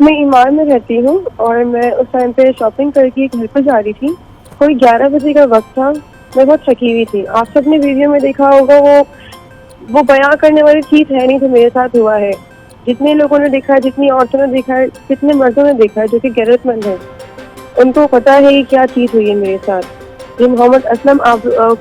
मैं ईमान में रहती हूँ और मैं उस टाइम पे शॉपिंग करके घर पर जा रही थी। कोई 11 बजे का वक्त था। मैं बहुत थकी हुई थी। आप सबने वीडियो में देखा होगा, वो बयां करने वाली चीज है नहीं जो मेरे साथ हुआ है। जितने लोगों ने देखा है, जितनी औरतों ने देखा है, जितने मर्दों ने देखा है जो कि गैरतमंद है, उनको पता है ये क्या चीज हुई है मेरे साथ। ये मोहम्मद असलम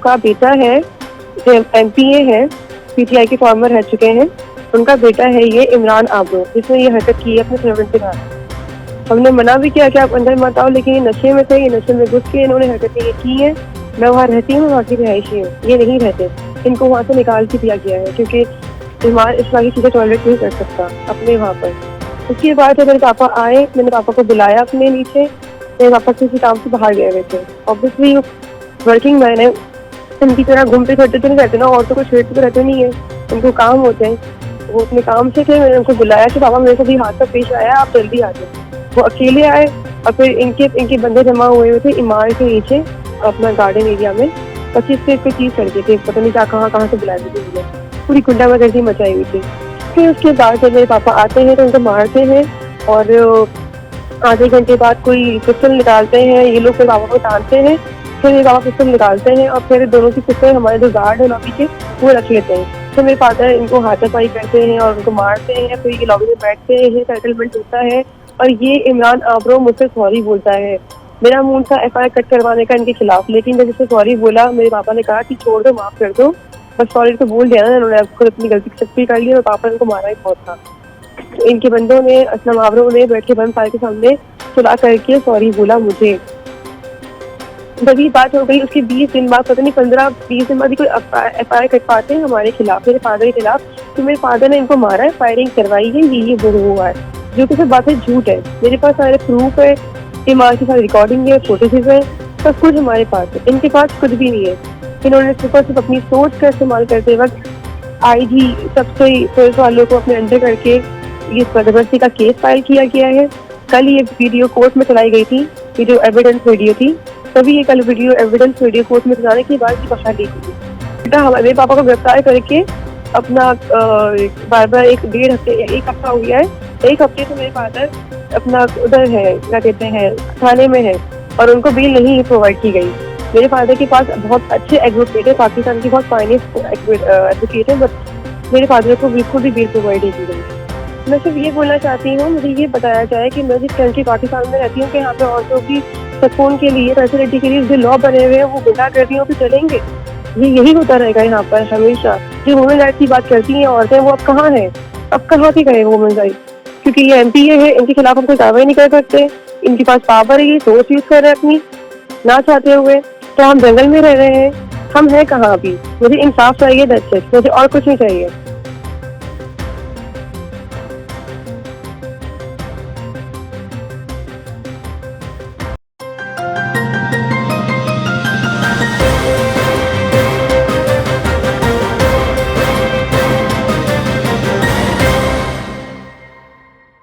का बेटा है, जो MPA है, PTI के फॉर्मर रह चुके हैं। उनका बेटा है ये इमरान आबरो, जिसने ये हरकत की है अपने सर्वेंट के साथ। हमने मना भी किया कि आप अंदर मत आओ, लेकिन ये नशे में थे, ये नशे में घुस के इन्होंने हरकतें ये की हैं। मैं वहाँ रहती हूँ, वहाँ की रिहायशी हूँ, ये नहीं रहते। इनको वहाँ से निकाल के दिया गया है क्योंकि इस तरह की चीज़ें टॉयलेट नहीं कर सकता अपने वहाँ पर। उसके बाद जब मेरे पापा आए, मैंने पापा को बुलाया अपने नीचे। मेरे पापा किसी काम से बाहर गए हुए थे। ऑब्वियसली वर्किंग मैन है, इनकी तरह घूमते फिरते तो नहीं रहते ना, और तो कुछ फिरते तो रहते नहीं है, उनको काम होते हैं। वो अपने काम से थे। मैंने उनको बुलाया कि पापा मेरे साथ ये हादसा पेश आया, आप जल्दी आ जाओ। वो अकेले आए और फिर इनके बंदे जमा हुए हुए थे इमारत के नीचे अपना गार्डन एरिया में। 25 से 30 लड़के थे, पता नहीं कहाँ से बुलाए थे मुझे। पूरी गुंडागर्दी मचाई हुई थी। फिर उसके बाद जब मेरे पापा आते हैं तो उनको मारते हैं और आधे घंटे बाद कोई पिस्टल निकालते हैं ये लोग, फिर पापा को तानते हैं। फिर मेरे पापा पिस्टल निकालते हैं और फिर दोनों की पिस्टल हमारे जो गार्ड है लॉबी के, वो रख लेते हैं। तो मेरे फादर इनको हाथापाई करते हैं और उनको मारते हैं। फिर ये लॉबी में बैठते हैं, सेटलमेंट होता है और ये इमरान आबरो मुझसे सॉरी बोलता है। मेरा मूड था FIR कट करवाने का इनके खिलाफ, लेकिन जब इससे सॉरी बोला, मेरे पापा ने कहा कि छोड़ दो, माफ कर दो, बस सॉरी तो बोल दिया ना इन्होंने, खुद अपनी गलती एक्सेप्ट कर ली और पापा ने इनको मारा ही बहुत था। तो इनके बंदों ने, असलम आबरो ने बैठ के बंद फायर के सामने सुलह करके सॉरी बोला मुझे। जब ये बात हो गई उसके 20 दिन बाद, पता नहीं 15-20 दिन बाद, कोई FIR कट पाते हैं हमारे खिलाफ, मेरे फादर के खिलाफ। तो मेरे फादर ने इनको मारा है, फायरिंग करवाई है, ये हुआ है, जो कि सब बातें झूठ है। मेरे पास सारे प्रूफ है, ईमान के साथ रिकॉर्डिंग है, फोटोज है, सब कुछ हमारे पास है। इनके पास कुछ भी नहीं है। इन्होंने सिर्फ अपनी सोच का इस्तेमाल करते वक्त IG सबसे पुलिस वालों को अपने अंडर करके ये जबरदस्ती का केस फाइल किया गया है। कल ये वीडियो कोर्ट में चलाई गई थी, वीडियो एविडेंस वीडियो थी। तभी ये कल वीडियो एविडेंस वीडियो कोर्ट में चलाने के बाद बाहर ली थी। बेटा हमारे पापा को गिरफ्तार करके अपना बार एक हफ्ता हो गया है। एक हफ्ते से मेरे फादर अपना उधर है, क्या कहते हैं, थाने में है और उनको बेल नहीं प्रोवाइड की गई। मेरे फादर के पास बहुत अच्छे एडवोकेट है, पाकिस्तान की बहुत फाइनेस्ट एडवोकेट है, बट मेरे फादर को बिल्कुल भी बेल प्रोवाइड नहीं की गई। मैं सिर्फ ये बोलना चाहती हूँ, मुझे ये बताया जाए कि मैं जिस कंट्री पाकिस्तान में रहती हूँ कि यहाँ पे औरतों की सुकून के लिए, फैसिलिटी के लिए जो लॉ बने हुए हैं वो गुंडागर्दियों पे चलेंगे। यही होता रहेगा यहाँ पर हमेशा। जो वुमेन राइट की बात करती हैं औरतें, वो अब कहाँ है, अब कहाँ की करें वुमेन राइट? क्योंकि ये MPA है, इनके खिलाफ हम कोई कार्रवाई नहीं कर सकते। इनके पास पावर है, ये सोच यूज कर रहे हैं अपनी ना चाहते हुए। तो हम जंगल में रह रहे हैं, हम हैं कहाँ अभी? मुझे इंसाफ चाहिए, दैट्स इट, मुझे और कुछ नहीं चाहिए।